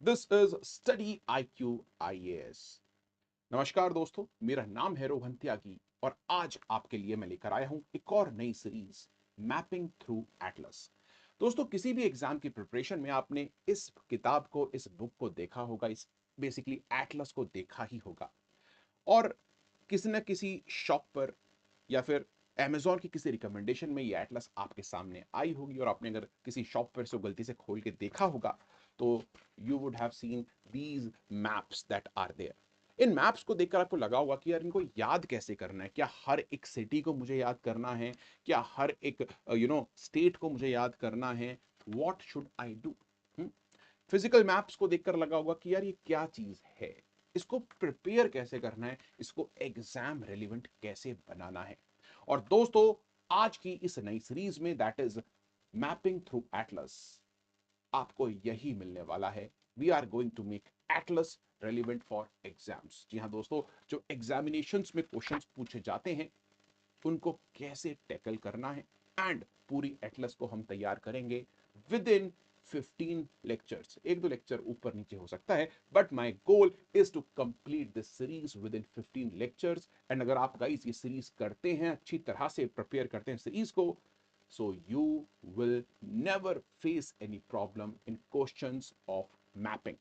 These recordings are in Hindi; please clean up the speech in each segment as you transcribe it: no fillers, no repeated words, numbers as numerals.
This is study IQ IAS। नमस्कार दोस्तों, मेरा नाम है रोहन त्यागी और आज आपके लिए मैं लेकर आया हूं एक और नई सीरीज, मैपिंग थ्रू एटलस। दोस्तों, किसी भी एग्जाम की प्रिपरेशन में आपने इस किताब को, इस बुक को देखा होगा, इस बेसिकली एटलस को देखा ही होगा। और किसी न किसी शॉप पर या फिर अमेजोन की किसी रिकमेंडेशन में ये एटलस आपके सामने आई होगी और आपने अगर किसी शॉप पर से गलती से खोल के देखा होगा तो you would have seen these maps that are there. इन मैप्स को देखकर आपको लगा होगा कि यार इनको याद कैसे करना है, क्या हर एक सिटी को मुझे याद करना है, क्या हर एक स्टेट को मुझे याद करना है, what should I do. Physical maps को देखकर लगा होगा कि यार ये क्या चीज है, इसको प्रिपेयर कैसे करना है, इसको एग्जाम रेलिवेंट कैसे बनाना है। और दोस्तों, आज की इस नई सीरीज में, that is mapping through atlas, आपको यही मिलने वाला है। We are going to make atlas relevant for exams. जी हाँ दोस्तों, जो एग्जामिनेशंस में क्वेश्चंस पूछे जाते हैं उनको कैसे टैकल करना है, एंड पूरी एटलस को हम तैयार करेंगे विद इन 15 लेक्चर्स। एक दो लेक्चर ऊपर नीचे हो सकता है, but my goal is to complete this series within 15 lectures. And अगर आप गाइस ये सीरीज करते हैं, अच्छी तरह से प्रिपेयर करते हैं सीरीज को, so you will never face any problem in questions of mapping।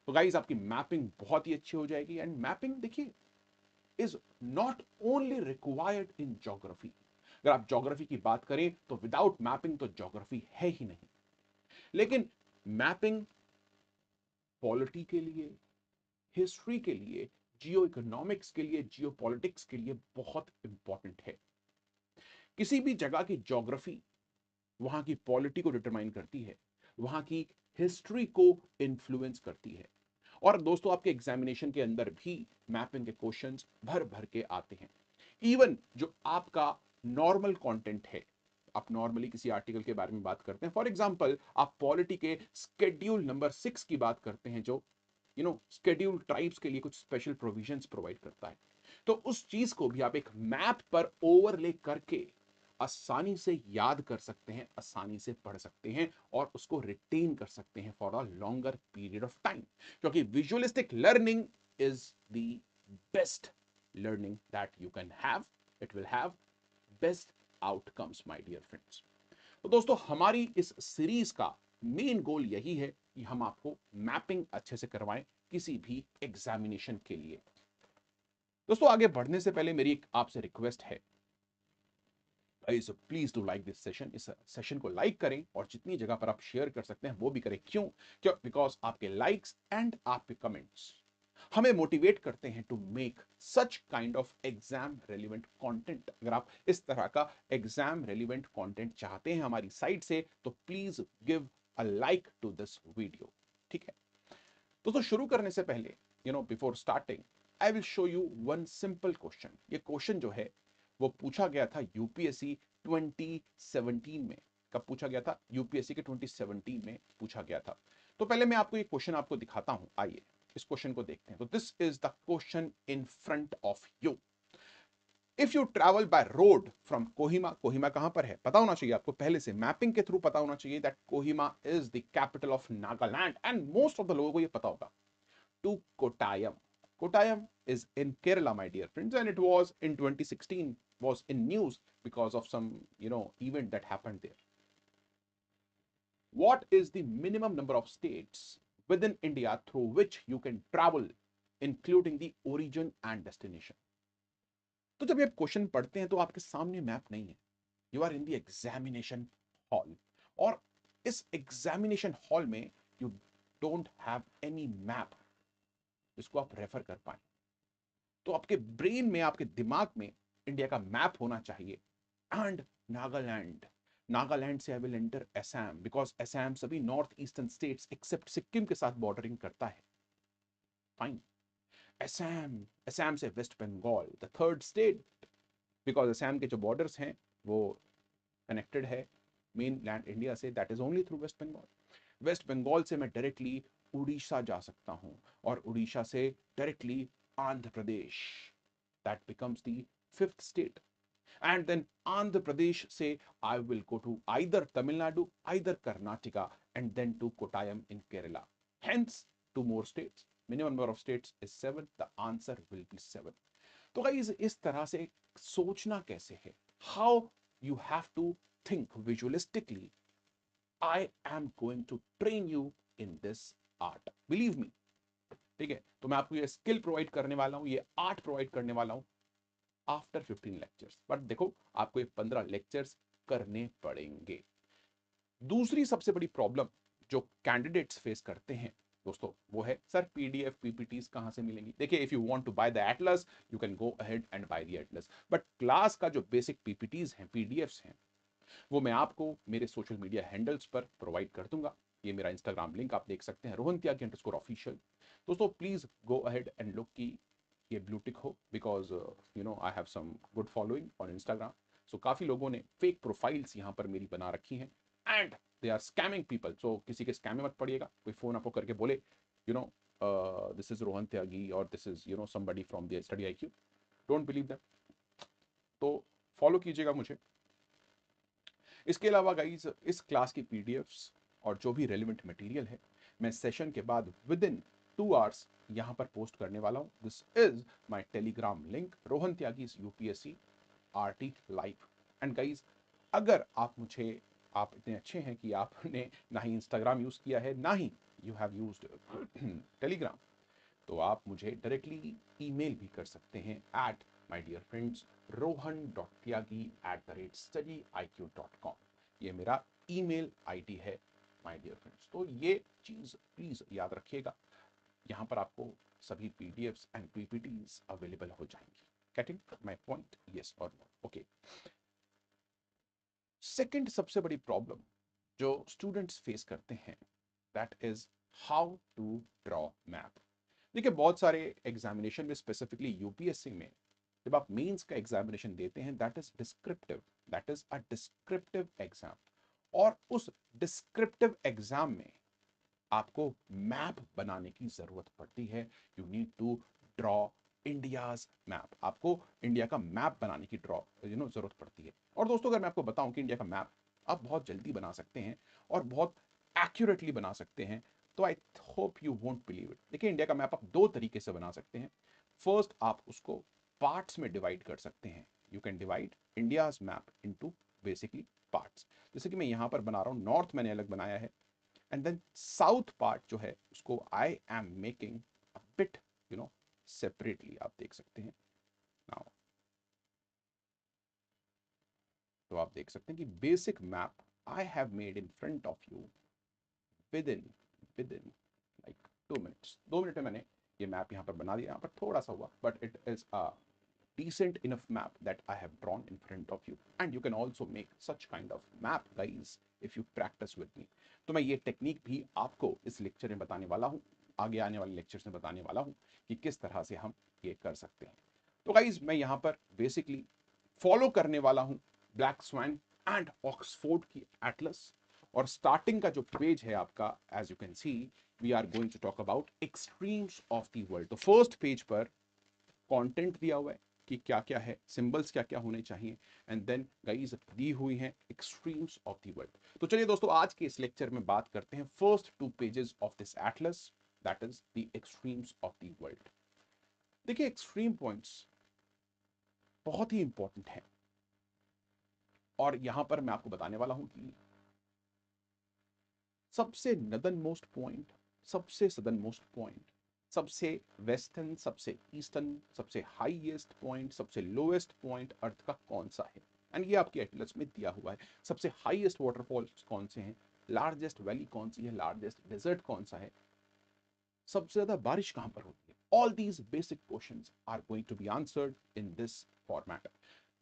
तो गाइस आपकी मैपिंग बहुत ही अच्छी हो जाएगी। एंड मैपिंग देखिए is not only required in geography. अगर आप ज्योग्राफी की बात करें तो विदाउट मैपिंग तो ज्योग्राफी है ही नहीं। लेकिन मैपिंग पॉलिटी के लिए, हिस्ट्री के लिए, जियो इकोनॉमिक्स के लिए, जियो पॉलिटिक्स के लिए बहुत इंपॉर्टेंट है। किसी भी जगह की ज्योग्राफी वहां की पॉलिटी को डिटरमाइन करती है, वहां की हिस्ट्री को इन्फ्लुएंस करती है। और दोस्तों, आपके एग्जामिनेशन के अंदर भी मैपिंग के क्वेश्चंस भर भर के आते हैं। इवन जो आपका नॉर्मल कंटेंट है, आप नॉर्मली किसी आर्टिकल के बारे में बात करते हैं, फॉर एग्जांपल आप पॉलिटी के स्केड्यूल नंबर 6 की बात करते हैं, जो स्केड्यूल ट्राइब्स के लिए कुछ स्पेशल प्रोविजंस प्रोवाइड करता है, तो उस चीज को भी आप एक मैप पर ओवरले करके आसानी से याद कर सकते हैं, आसानी से पढ़ सकते हैं और उसको रिटेन कर सकते हैं for a longer period of time. क्योंकि visualistic learning is the best learning that you can have. It will have best outcomes my dear friends. तो दोस्तों, हमारी इस सीरीज का मेन गोल यही है कि हम आपको मैपिंग अच्छे से करवाएं किसी भी एग्जामिनेशन के लिए। दोस्तों, आगे बढ़ने से पहले मेरी एक आपसे रिक्वेस्ट है, so please do like this session. इस सेशन को लाइक करें और जितनी जगह पर आप शेयर कर सकते हैं वो भी करें। क्यों बिकॉज आपके लाइक्स एंड आपके कमेंट्स हमें मोटिवेट करते हैं to make such kind of exam relevant content. अगर आप इस तरह का एग्जाम रेलिवेंट कंटेंट चाहते हैं हमारी साइड से, तो please give a like to this video. ठीक है दोस्तों, शुरू करने से पहले, before starting, I will show you one simple question. ये क्वेश्चन जो है वो पूछा गया था यूपीएससी 2017 में। कब पूछा गया था? यूपीएससी के 2017 में पूछा गया था। तो पहले मैं आपको ये क्वेश्चन आपको दिखाता हूं, आइए इस क्वेश्चन को देखते हैं। तो this is the question in front of you. If you travel by road from Kohima, Kohima कहां पर है पता होना चाहिए आपको, पहले से मैपिंग के थ्रू पता होना चाहिए that Kohima is the capital of Nagaland, and most of the लोगों को ये पता होगा। To Kottayam. Kottayam is in Kerala, my dear friends, and it was in 2016 was in news because of some event that happened there. What is the minimum number of states within India through which you can travel, including the origin and destination? तो जब ये क्वेश्चन पढ़ते हैं तो आपके सामने मैप नहीं है, you are in the examination hall, और इस एग्जामिनेशन हॉल में you don't have any map जिसको आप रेफर कर पाए। तो आपके ब्रेन में, आपके दिमाग में इंडिया का मैप होना चाहिए। एंड नागालैंड, नागालैंड से I will enter Assam, because Assam सभी north eastern states except Sikkim के साथ बॉर्डरिंग करता है। फाइन। असम, असम से West Bengal, the third state, because Assam के जो बॉर्डर्स हैं वो कनेक्टेड है मेन लैंड इंडिया से, that is only through West Bengal. West Bengal से मैं डायरेक्टली उड़ीसा जा सकता हूं, और उड़ीसा से directly Andhra Pradesh, that becomes the fifth state. And then Andhra Pradesh say I will go to either Tamil Nadu, either Karnataka, and then to Kottayam in Kerala. Hence 2 more states, minimum number of states is 7, the answer will be 7. तो गाइस इस तरह से सोचना कैसे है, how you have to think visualistically. I am going to train you in this art, believe me. ठीक है, तो मैं आपको ये स्किल प्रोवाइड करने वाला हूं, ये आर्ट प्रोवाइड करने वाला हूं आफ्टर 15 लेक्चर्स. बट देखो आपको ये 15 लेक्चर्स करने पड़ेंगे. दूसरी सबसे बड़ी प्रॉब्लम जो कैंडिडेट्स फेस करते हैं दोस्तों, वो है सर पीडीएफ पीपीटीज कहां से मिलेंगी. देखिए, if you want to buy the atlas you can go ahead and buy the atlas, but class का जो बेसिक पीपीटीज हैं, पीडीएफ्स हैं, वो मैं आपको मेरे सोशल मीडिया हैंडल्स पर प्रोवाइड कर दूंगा. ये मेरा इंस्टाग्राम लिंक आप देख सकते हैं, रोहन त्यागी _ऑफिशियल. दोस्तों please go ahead and look की ये ब्लू टिक हो, because you know I have some good following on Instagram. So काफी लोगों ने फेक प्रोफाइल्स यहाँ पर मेरी बना रखी हैं and they are scamming people. So किसी के स्कैम में मत पड़िएगा. कोई फोन आपको करके बोले you know this is Rohan Tyagi और this is you know somebody from the study IQ, don't believe them. तो फॉलो कीजिएगा मुझे. इसके अलावा गाइज इस क्लास की पीडीएफ्स और जो भी रेलिवेंट मटेरियल है मैं सेशन के बाद विद इन 2 आवर्स यहां पर पोस्ट करने वाला हूं. This is my Telegram link, Rohan Tyagi UPSC RT live. And guys अगर आप इतने अच्छे हैं कि आपने ना ही इंस्टाग्राम यूज किया है ना ही यू हैव यूज्ड टेलीग्राम, तो आप मुझे डायरेक्टली ईमेल भी कर सकते हैं at my dear friends rohan.tyagi@studiiq.com. ये मेरा ईमेल आईडी है माय डियर फ्रेंड्स. तो ये चीज प्लीज याद रखिएगा. यहाँ पर आपको सभी पीडीएफ्स एंड पीपीटीज अवेलेबल हो जाएंगी. गेटिंग माय पॉइंट, यस और नो? ओके. सेकंड सबसे बड़ी प्रॉब्लम जो स्टूडेंट्स फेस करते हैं that is how to draw map. देखिए, बहुत सारे एग्जामिनेशन में, स्पेसिफिकली यूपीएससी में, जब आप मेंस का एग्जामिनेशन देते हैं that is descriptive, that is a descriptive exam. और उस डिस्क्रिप्टिव एग्जाम में आपको मैप बनाने की जरूरत पड़ती है. You need to draw India's map. आपको इंडिया का मैप बनाने की जरूरत पड़ती है. और दोस्तों अगर मैं आपको बताऊं कि इंडिया का मैप आप बहुत जल्दी बना सकते हैं और बहुत एक्यूरेटली बना सकते हैं, तो I hope you won't believe it. देखिए, इंडिया का मैप आप 2 तरीके से बना सकते हैं. फर्स्ट, आप उसको पार्ट्स में डिवाइड कर सकते हैं. You can divide India's map into basically parts. जैसे कि मैं यहां पर बना रहा हूं, नॉर्थ मैंने अलग बनाया है एंड देन साउथ पार्ट जो है उसको I am making a bit separately. आप देख सकते हैं नाउ. तो आप देख सकते हैं कि basic map I have made in front of you with in like 2 minutes. 2 minute में मैंने ये मैप यहाँ पर बना दिया. यहाँ पर थोड़ा सा हुआ but it is a decent enough map that I have drawn in front of you, and you can also make such kind of map guys if you practice with me. तो मैं ये टेक्निक भी आपको इस लेक्चर में बताने वाला हूँ, आगे आने वाले लेक्चर्स में बताने वाला हूँ कि किस तरह से हम ये कर सकते हैं. तो गाइज मैं यहाँ पर बेसिकली फॉलो करने वाला हूँ ब्लैक स्वैन एंड ऑक्सफोर्ड की एटलस. और स्टार्टिंग का जो पेज है आपका, as you can see, we are going to talk about extremes of the world. तो फर्स्ट पेज पर कंटेंट दिया हुआ है कि क्या क्या है, सिंबल्स क्या क्या होने चाहिए, एंड देन गाइस दी हुई हैं एक्सट्रीम्स ऑफ द वर्ल्ड. तो चलिए दोस्तों, आज के इस लेक्चर में बात करते हैं first 2 pages of this Atlas, that is the extremes of the world. देखिए, एक्सट्रीम पॉइंट्स बहुत ही इंपॉर्टेंट हैं और यहां पर मैं आपको बताने वाला हूं कि सबसे नदर्न मोस्ट पॉइंट, सबसे सदर्न मोस्ट पॉइंट, सबसे वेस्टर्न, सबसे ईस्टर्न, सबसे हाईएस्ट पॉइंट, सबसे लोएस्ट पॉइंट अर्थ का कौन सा है. एंड ये आपके एटलस में दिया हुआ है. सबसे हाईएस्ट वाटरफॉल्स कौन से हैं, लार्जेस्ट वैली कौन सी है, लार्जेस्ट डेजर्ट कौन सा है, सबसे ज्यादा बारिश कहां पर होती है. All these basic questions are going to be answered in this format.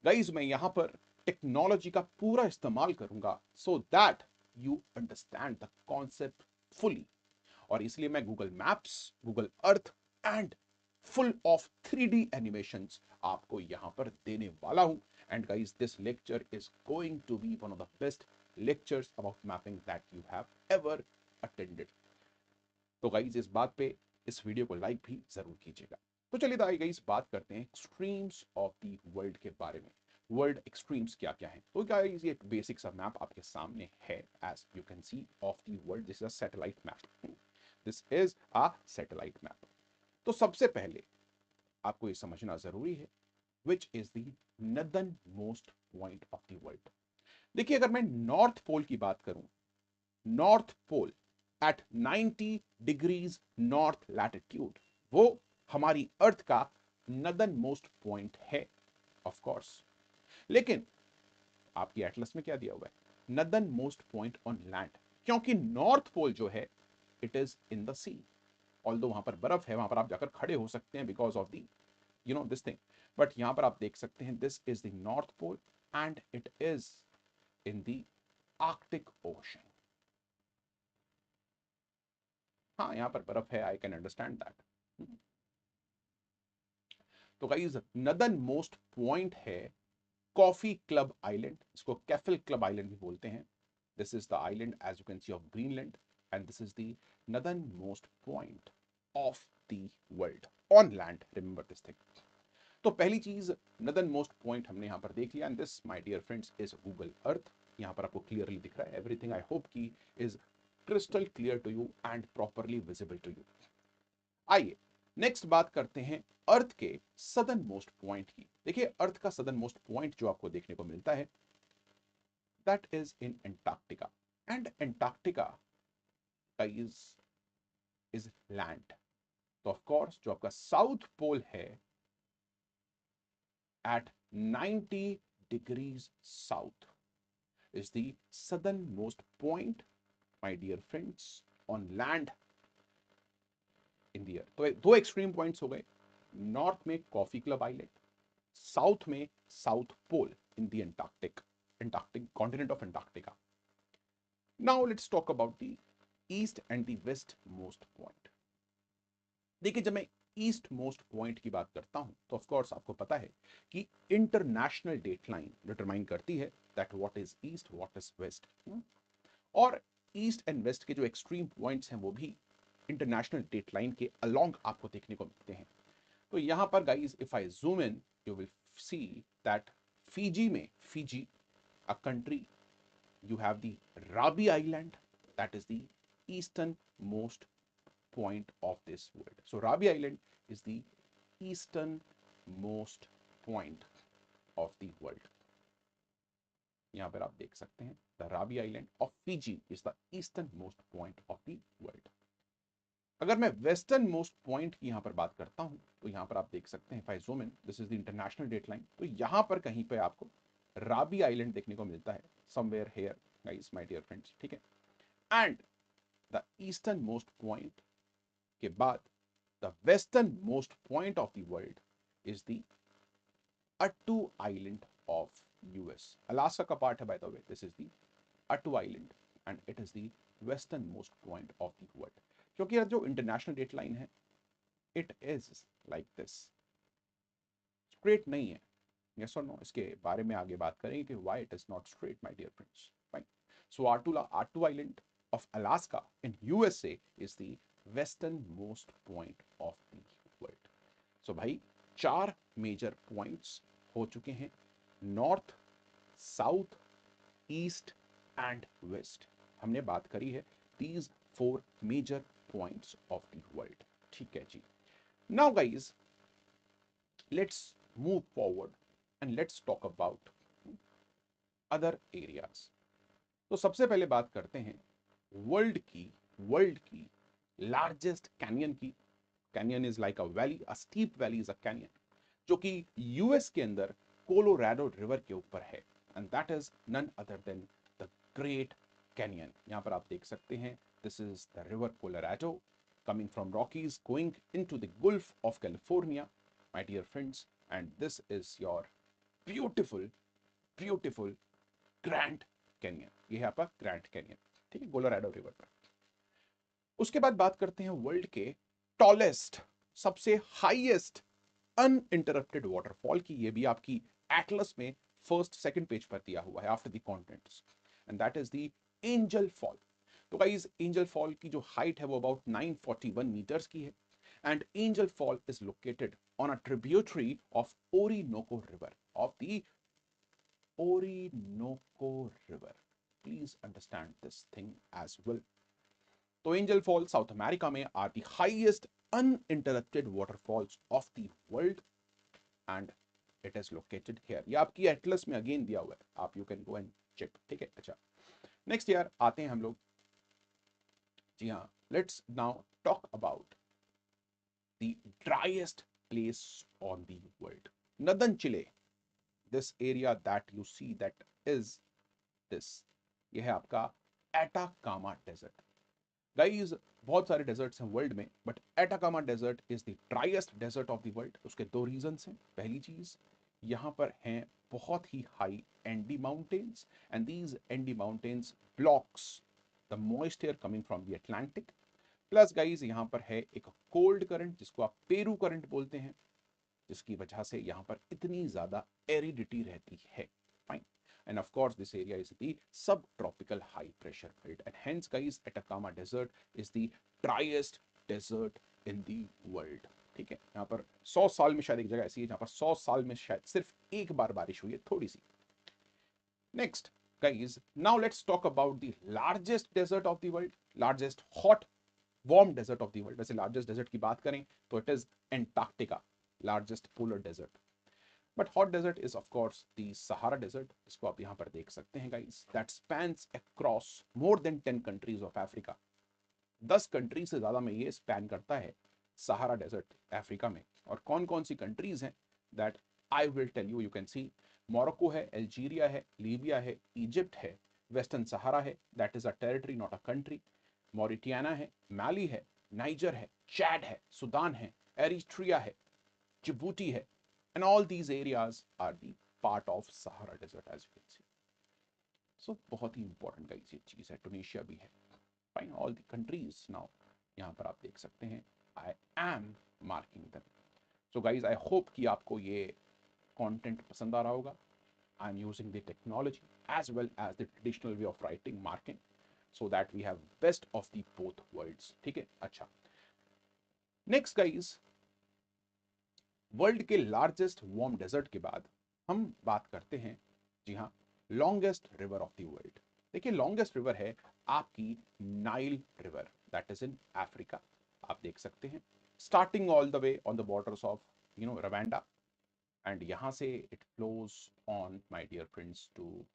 Guys मैं यहां पर टेक्नोलॉजी का पूरा इस्तेमाल करूंगा so that you understand the concept fully. और इसलिए मैं Google maps, Google earth and full of 3D animations आपको यहां पर देने वाला हूं. And guys this lecture is going to be one of the best lectures about mapping that you have ever attended. तो गाइस इस बात पे इस वीडियो को लाइक भी जरूर कीजिएगा. तो चलिए गाइस बात करते हैं एक्सट्रीम्स ऑफ द वर्ल्ड के बारे में. वर्ल्ड एक्सट्रीम्स क्या क्या है. तो गाइस ये एक बेसिक सा मैप आपके सामने है, as you can see, of the world. This is a satellite map. This is a satellite map. तो सबसे पहले आपको ये समझना जरूरी है which is the northern most point of the world. देखिए, अगर मैं नॉर्थ पोल की बात करूं, north pole at 90 degrees north latitude, वो हमारी अर्थ का नदर्न मोस्ट पॉइंट है ऑफ कोर्स। लेकिन आपकी एटलस में क्या दिया हुआ है? Northern most point on land, क्योंकि नॉर्थ पोल जो है it is in the sea. Although वहां पर बर्फ है, वहां पर आप जाकर खड़े हो सकते हैं because of the this thing, but यहां पर आप देख सकते हैं this is the north pole and it is in the Arctic ocean. हाँ, यहां पर बर्फ है, आई कैन अंडरस्टैंड दैट। तो गाइस, नदर्न मोस्ट पॉइंट है कॉफी क्लब आइलैंड, इसको कैफल क्लब आइलैंड भी बोलते हैं। This is the island as you can see of Greenland and this is the northern most point of the world on land, remember this thing. तो पहली चीज, नदर्न मोस्ट पॉइंट हमने यहां पर देख लिया and this my dear friends is Google earth. यहां पर आपको क्लियरली दिख रहा है, एवरीथिंग आई होप की is crystal clear to you and properly visible to you. आइए नेक्स्ट बात करते हैं अर्थ के सदर्न मोस्ट पॉइंट की। देखिए, अर्थ का सदर्न मोस्ट पॉइंट जो आपको देखने को मिलता है that is in Antarctica and Antarctica is land. तो ऑफ कोर्स जो आपका साउथ पोल है at 90 degrees south is the southernmost point, my dear friends, on land in the earth। तो दो एक्सट्रीम पॉइंट्स हो गए, नॉर्थ में कॉफी क्लब आइलैंड, साउथ में south pole in the Antarctic continent of Antarctica. Now let's talk about the east and the west most point. देखिए, जब मैं ईस्ट मोस्ट पॉइंट की बात करता हूं तो ऑफ कोर्स आपको पता है कि इंटरनेशनल डेटलाइन डिटरमाइन करती है that what is east what is west, और ईस्ट एंड वेस्ट के जो एक्सट्रीम पॉइंट्स हैं वो भी इंटरनेशनल डेटलाइन के अलोंग आपको देखने को मिलते हैं। तो यहां पर guys if I zoom in you will see that Fiji a country, you have the Rabi Island, that is the easternmost point of this world. So Rabi Island is the easternmost point of the world. यहां पर आप देख सकते हैं the Rabi island of Fiji is the eastern most point of the world. अगर मैं वेस्टर्न मोस्ट पॉइंट की यहां पर बात करता हूं तो यहां पर आप देख सकते हैं if I zoom in, this is the international dateline, तो यहां पर कहीं पे आपको राबी आइलैंड देखने को मिलता है, somewhere here guys my dear friends, ठीक है। And the eastern most point के बाद the western most point of the world is the Attu island of US. Alaska का पार्ट है by the way, this is the Attu island and it is the western most point of the world. क्योंकि यार जो इंटरनेशनल डेटलाइन है it is like this, straight नहीं है, यस और नो, इसके बारे में आगे बात करेंगे कि why it is not straight my dear friends, fine. So Attu island of Alaska in USA is the western most point of the world. So भाई, चार मेजर पॉइंट्स हो चुके हैं, north, south, east and west. हमने बात करी है these four major points of the world, ठीक है जी। Now guys let's move forward and let's talk about other areas. तो सबसे पहले बात करते हैं वर्ल्ड की लार्जेस्ट कैनियन की। Canyon is like a valley, a steep valley is a canyon, जो कि यूएस के अंदर कोलोराडो रिवर के ऊपर है and that is none other than the great canyon. यहां पर आप देख सकते हैं this is the river Colorado coming from Rockies going into the Gulf of California, my dear friends, and this is your beautiful Grand Canyon। ये है आपका ग्रैंड कैनियन, ठीक है, कोलोराडो रिवर पर। उसके बाद बात करते हैं वर्ल्ड के टॉलेस्ट, सबसे हाईएस्ट अनइंटरप्टेड वाटरफॉल की। ये भी आपकी एटलस में फर्स्ट सेकंड पेज पर दिया हुआ है after the continents, and that is the angel fall. तो गाइस, एंजल फॉल की जो हाइट है वो अबाउट 941 मीटर्स की है and Angel fall is located on a tributary of Orinoco river, of the Orinoco river. Please understand this thing as well. तो एंजल फॉल साउथ अमेरिका में are the highest uninterrupted waterfalls of the world and it is located here. ये आपकी एटलस में अगेन दिया हुआ है, आप you can go and check, ठीक है। अच्छा, नेक्स्ट यार आते हैं हम लोग, जी हाँ, let's now talk about the driest place on the world, northern Chile. This area that you see that is this, ये है आपका एटाकामा डेजर्ट। गाइस बहुत सारे डेजर्ट्स हैं वर्ल्ड में, but Atacama desert is the driest desert of the world. उसके दो रीजंस हैं। पहली चीज, यहां पर हैं बहुत ही high Andes mountains and these Andes mountains blocks the moisture coming from the Atlantic. Plus guys यहां पर है एक कोल्ड करंट जिसको आप पेरू करंट बोलते हैं, जिसकी वजह से यहां पर इतनी ज्यादा एरिडिटी रहती है। Fine, and of course this area is the subtropical high pressure belt and hence guys Atacama desert is the driest desert in the world। ठीक है, यहाँ पर 100 साल में शायद एक जगह ऐसी है जहाँ पर 100 साल में शायद सिर्फ एक बार बारिश हुई है, थोड़ी सी। Next guys, now let's talk about the largest desert of the world, largest hot warm desert of the world। वैसे largest desert की बात करें तो it is Antarctica, largest polar desert। But hot desert is of course the Sahara desert, इसको आप यहाँ पर देख सकते हैं guys, that spans across more than 10 countries of Africa. 10 country से ज्यादा में ये स्पैन करता है सहारा डेजर्ट अफ्रीका में। और कौन कौन सी कंट्रीज हैं that I will tell you. You can see Morocco है, अल्जीरिया है, लीबिया है, इजिप्ट है, वेस्टर्न सहारा है, that is a territory not a country, Mauritania है, माली है, नाइजर है, चैड है, सुदान है, एरिट्रिया है, जिबूटी है, and all these areas are the part of Sahara Desert as you can see। So बहुत ही important guys ये चीज है। टूनिशिया भी है। Fine, all the countries now यहाँ पर आप देख सकते हैं। I am marking them। So guys, I hope कि आपको ये content पसंद आ रहा होगा। I am using the technology as well as the traditional way of writing marking so that we have best of the both worlds। ठीक है, अच्छा। Next guys, वर्ल्ड के लार्जेस्ट वार्म डेजर्ट के बाद हम बात करते हैं, जी हाँ, longest river of the world. देखिए लॉन्गेस्ट रिवर है आपकी Nile river, that is in Africa. आप देख सकते हैं starting all the way on the borders of Rwanda and यहां से it flows on my dear friends to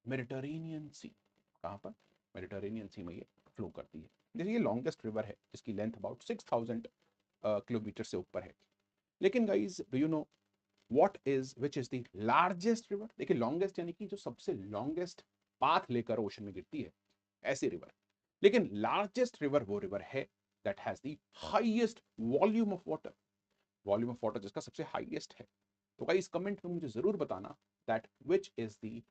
Mediterranean sea. कहां पर? मेडिटरेनियन सी में ये फ्लो करती है। देखिए लॉन्गेस्ट रिवर है जिसकी लेंथ अबाउट 6000 किलोमीटर से ऊपर है। लेकिन guys do you know what is which is the largest river? देखिए लॉन्गेस्ट यानी कि जो सबसे लॉन्गेस्ट पाथ लेकर ओशन में गिरती है, ऐसी रिवर। लेकिन लार्जेस्ट रिवर वो रिवर है that has the highest volume of water, volume of water जिसका सबसे हाईएस्ट है। तो गाइज कमेंट में मुझे जरूर बताना that which is the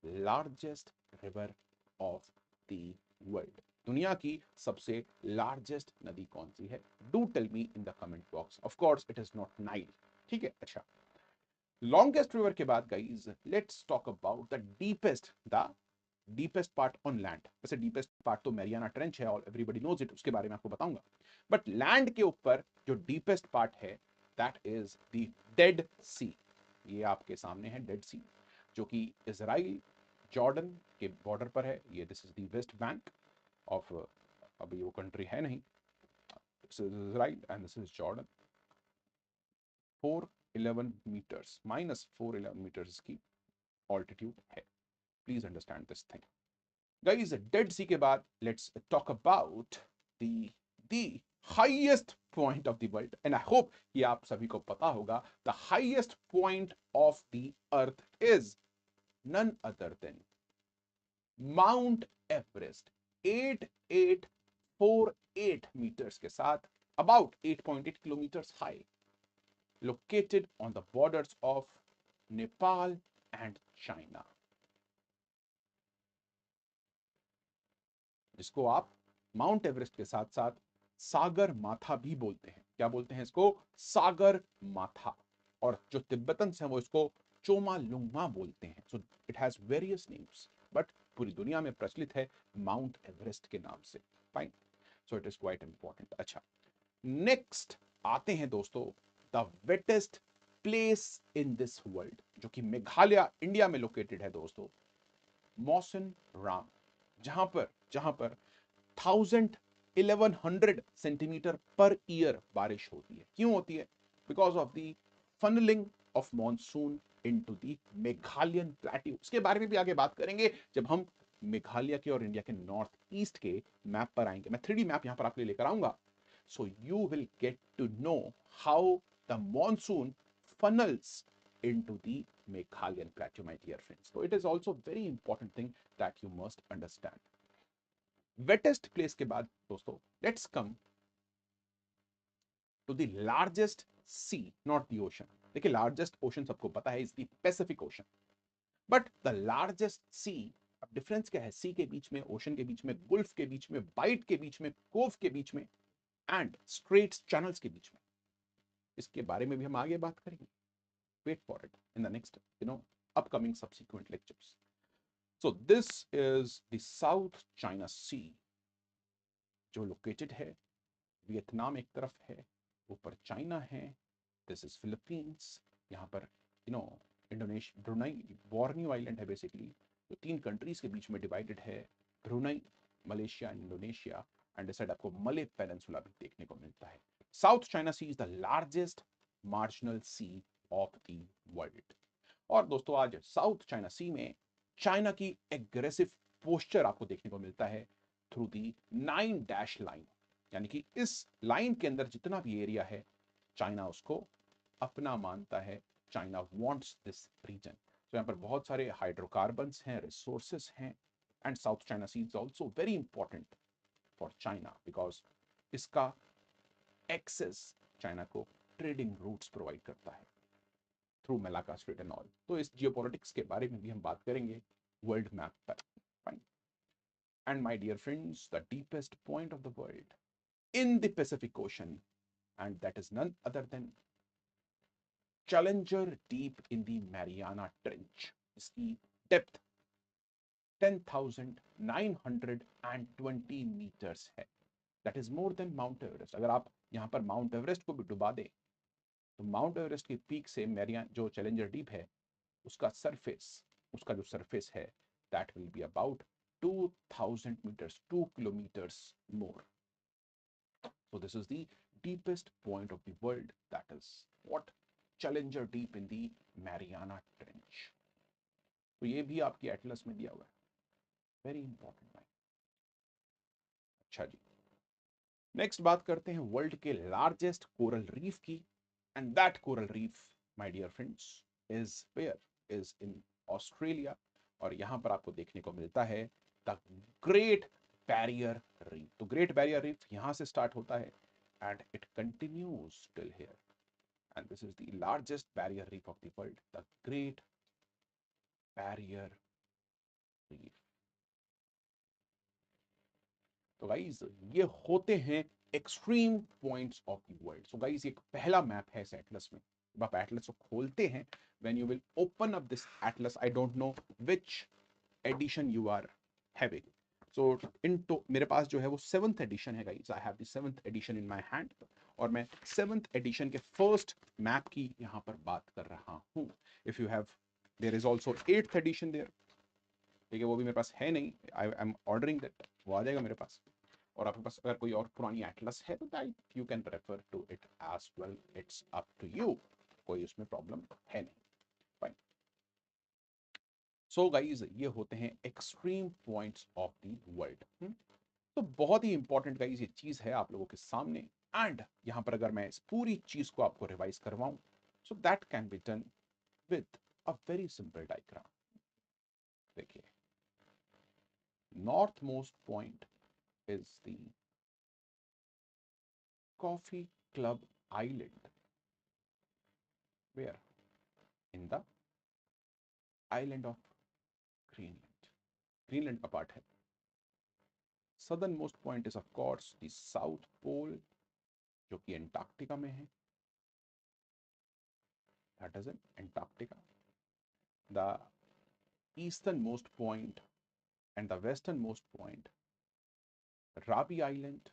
largest river of the world. दुनिया की सबसे लार्जेस्ट नदी कौन सी है? Do tell me in the comment box. Of course it is not Nile. ठीक है, अच्छा। लॉन्गेस्ट रिवर के बाद guys let's talk about the deepest part on land. वैसे डीपेस्ट पार्ट तो मैरियाना ट्रेंच है और एवरीबॉडी नोज इट, उसके बारे में आपको बताऊंगा। बट लैंड के ऊपर जो डीपेस्ट पार्ट है दैट इज द डेड सी। ये आपके सामने है डेड सी, जो कि इजराइल जॉर्डन के बॉर्डर पर है। ये this is the West Bank of, अभी वो कंट्री है नहीं, this is Israel and this is Jordan. 411 metres, -411 metres की ऑल्टीट्यूड है। Please understand this thing guys. Dead Sea के बाद let's talk about the highest point of the world and I hope कि आप सभी को पता होगा the highest point of the earth is none other than Mount Everest. 8848 metres के साथ about 8.8 kilometers high, located on the borders of Nepal and China, जिसको आप माउंट एवरेस्ट के साथ साथ सागर माथा भी बोलते हैं। क्या बोलते हैं इसको? सागर माथा। और जो तिब्बतन्स हैं वो इसको चोमा लुंगमा बोलते हैं। So it has various names but पूरी दुनिया में प्रचलित है माउंट एवरेस्ट के नाम से। Fine, so it is quite important. अच्छा, नेक्स्ट आते हैं दोस्तों the wettest place in this world, जो कि मेघालय इंडिया में लोकेटेड है दोस्तों, मौसिन राम। जहां पर 1000 1100 सेंटीमीटर पर ईयर बारिश होती है। क्यों होती है? Because of the funnelling of monsoon into the Meghalayan plateau. इसके बारे में भी आगे बात करेंगे जब हम मेघालय के और इंडिया के नॉर्थ ईस्ट के मैप पर आएंगे। मैं 3D मैप यहां पर आपके लिए लेकर आऊंगा, so you will get to know how the monsoon funnels into the Meghalayan plateau, my dear friends. So it is also very important thing that you must understand. Wettest place के बाद दोस्तों, let's come to the largest sea, not the ocean. देखिए largest ocean सबको पता है is the Pacific Ocean, but the largest sea, अब डिफरेंस क्या है सी के बीच में, ओशन के बीच में, गुल्फ के बीच में, बाइट के बीच में, कोव के बीच में एंड स्ट्रेट्स चैनल्स के बीच में, इसके बारे में भी हम आगे बात करेंगे. Wait for it in the next, upcoming subsequent lectures. So this is the South China Sea, जो लोकेटेड है वियतनाम एक तरफ है, ऊपर चाइना है, दिस इज फिलीपींस, यहाँ पर इंडोनेशिया, ब्रुनई, बोर्नियो आइलैंड है बेसिकली, जो 3 कंट्रीज के बीच में डिवाइडेड है, ब्रुनई, मलेशिया, इंडोनेशिया, एंड इस साइड आपको मले पेनिनसुला भी देखने को मिलता है. South China sea is the largest marginal sea of the world. और दोस्तों आज साउथ चाइना सी में चाइना की एग्रेसिव पोस्चर आपको देखने को मिलता है थ्रू दी 9 डैश लाइन, यानी कि इस लाइन के अंदर जितना भी एरिया है चाइना उसको अपना मानता है. China wants this region. तो यहाँ पर बहुत सारे हाइड्रोकार्बन्स हैं, रिसोर्सेस हैं, and South China sea is also very important for China because इसका एक्सेस चाइना को ट्रेडिंग रूट्स प्रोवाइड करता है through Malacca strait and all. तो इस जियोपॉलिटिक्स के बारे में भी हम बात करेंगे वर्ल्ड मैप पर. Fine. And my dear friends, the deepest point of the world in the Pacific Ocean, and that is none other than Challenger Deep in the Mariana Trench. इसकी डेप्थ 10,920 मीटर्स है. That is more than mount Everest. अगर आप यहाँ पर माउंट एवरेस्ट को भी डुबा दें तो माउंट एवरेस्ट के पीक से मैरियाना जो चैलेंजर डीप है उसका जो सरफेस है that will be about 2000 metres, 2 kilometres more. So this is the deepest point of the world, that is what Challenger Deep in the Mariana Trench. तो ये भी आपकी एटलस में दिया हुआ है. वेरी इंपॉर्टेंट भाई. अच्छा जी, नेक्स्ट बात करते हैं वर्ल्ड के लार्जेस्ट कोरल रीफ की, and that coral reef my dear friends is where, is in Australia. और यहां पर आपको देखने को मिलता है द ग्रेट बैरियर रीफ. तो ग्रेट बैरियर रीफ यहां से स्टार्ट होता है and it continues till here, and this is the largest barrier reef of the world, the Great Barrier Reef. तो गाइस ये होते हैं extreme points of the world. So guys ये पहला मैप है इस एटलस में. जब आप एटलस को खोलते हैं, when you will open up this atlas, I don't know which edition you are having. So मेरे पास जो है वो 7th एडिशन है guys. I have the 7th edition in my hand, और मैं 7th एडिशन के फर्स्ट मैप की यहाँ पर बात कर रहा हूँ. If you have, there is also 8th edition there. ठीक है, वो भी मेरे पास है नहीं. आई एम ऑर्डरिंग दैट, वो आ जाएगा मेरे पास. और आपके पास अगर कोई और पुरानी एटलस है तो that you can refer to it as well. It's up to you, कोई उसमें प्रॉब्लम है नहीं. फाइन. सो गाइज ये होते हैं extreme points of the world. तो बहुत ही इंपॉर्टेंट गाइज ये चीज है आप लोगों के सामने. एंड यहां पर अगर मैं इस पूरी चीज को आपको रिवाइज करवाऊं, so that can be done with a very simple diagram. देखिए, north most point is the coffee club island, where in the island of Greenland. Greenland का पार्ट है. southernmost point is of course the south pole, जो कि एंटार्क्टिका में है. that is in Antarctica. The easternmost point and the westernmost point, Rabi Island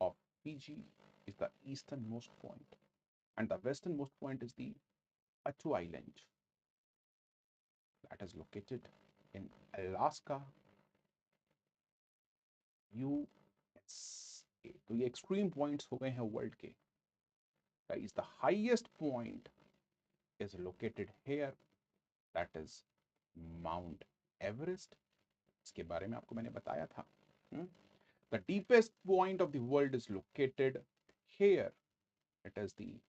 of Fiji, is the easternmost point, and the westernmost point is the Attu Island that is located in Alaska. USA। तो ये एक्सट्रीम पॉइंट्स हो गए हैं वर्ल्ड के। Guys the highest point is located here, that is Mount Everest. इसके बारे में आपको मैंने बताया था। The deepest point of the world is located here, it is the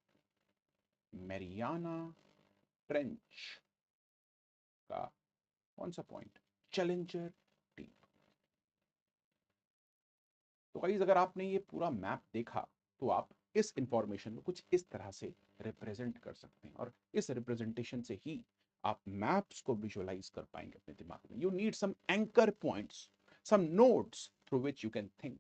Mariana trench का कौन सा पॉइंट, चैलेंजर डीप। तो गाइस अगर आपने ये पूरा मैप देखा तो आप इस इंफॉर्मेशन को कुछ इस तरह से रिप्रेजेंट कर सकते हैं, और इस रिप्रेजेंटेशन से ही आप मैप्स को विजुअलाइज कर पाएंगे अपने दिमाग में। You need some anchor points, some notes through which you can think.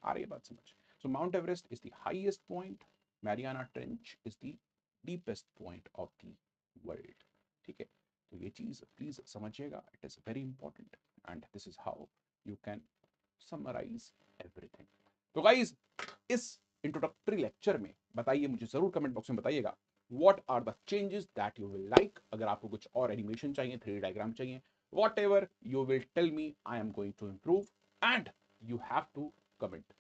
आ रही है बात समझ? So Mount Everest is the highest point, Mariana trench is the deepest point of the world. ठीक है, तो ये चीज प्लीज समझिएगा, it is very important and this is how you can summarise everything. तो गाइज इस इंट्रोडक्टरी लेक्चर में बताइए, मुझे जरूर कमेंट बॉक्स में बताइएगा what are the changes that you will like. अगर आपको कुछ और एनिमेशन चाहिए, 3D डायग्राम चाहिए, whatever you will tell me, I am going to improve. And you have to comment,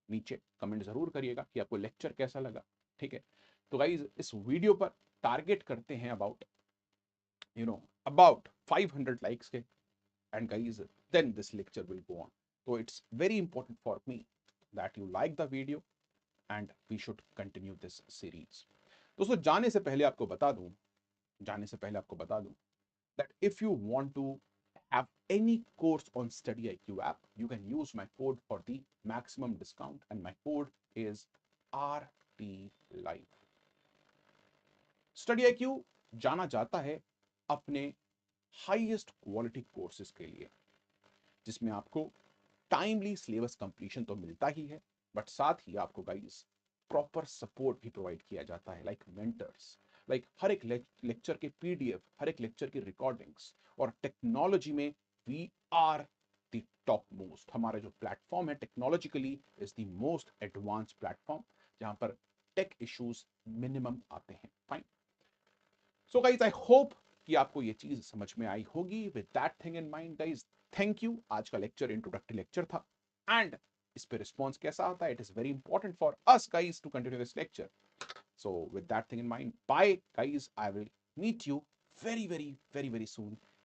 नीचे कमेंट जरूर करिएगा कि आपको लेक्चर कैसा लगा। ठीक है, तो गाइज इस वीडियो पर टारगेट करते हैं अबाउट 500 लाइक्स के, and guys then this lecture will go on. So it's very important for me that you like the video and we should continue this series. दोस्तों जाने से पहले आपको बता दूं that if you want to have any course on StudyIQ app, you can use my code for the maximum discount, and my code is RTLive. StudyIQ जाना जाता है अपने हाईएस्ट क्वालिटी कोर्सेज के लिए, जिसमें आपको टाइमली सिलेबस कंप्लीशन तो मिलता ही है, बट साथ ही आपको गाइस प्रॉपर सपोर्ट भी प्रोवाइड किया जाता है, लाइक मेंटर्स, लाइक हर एक लेक्चर के पीडीएफ, हर एक लेक्चर की रिकॉर्डिंग्स, और टेक्नोलॉजी में we are the top most. हमारा जो प्लेटफॉर्म है technologically is the most advance platform, जहां पर टेक इश्यूज मिनिमम आते हैं। Fine, so guys I hope कि आपको ये चीज समझ में आई होगी। With that thing in mind guys, thank you. आज का लेक्चर इंट्रोडक्टरी लेक्चर था, एंड इस पे रिस्पॉन्स कैसा आता है, it is very important for us guys to continue this lecture. So with that thing in mind, bye guys, I will meet you very very very very soon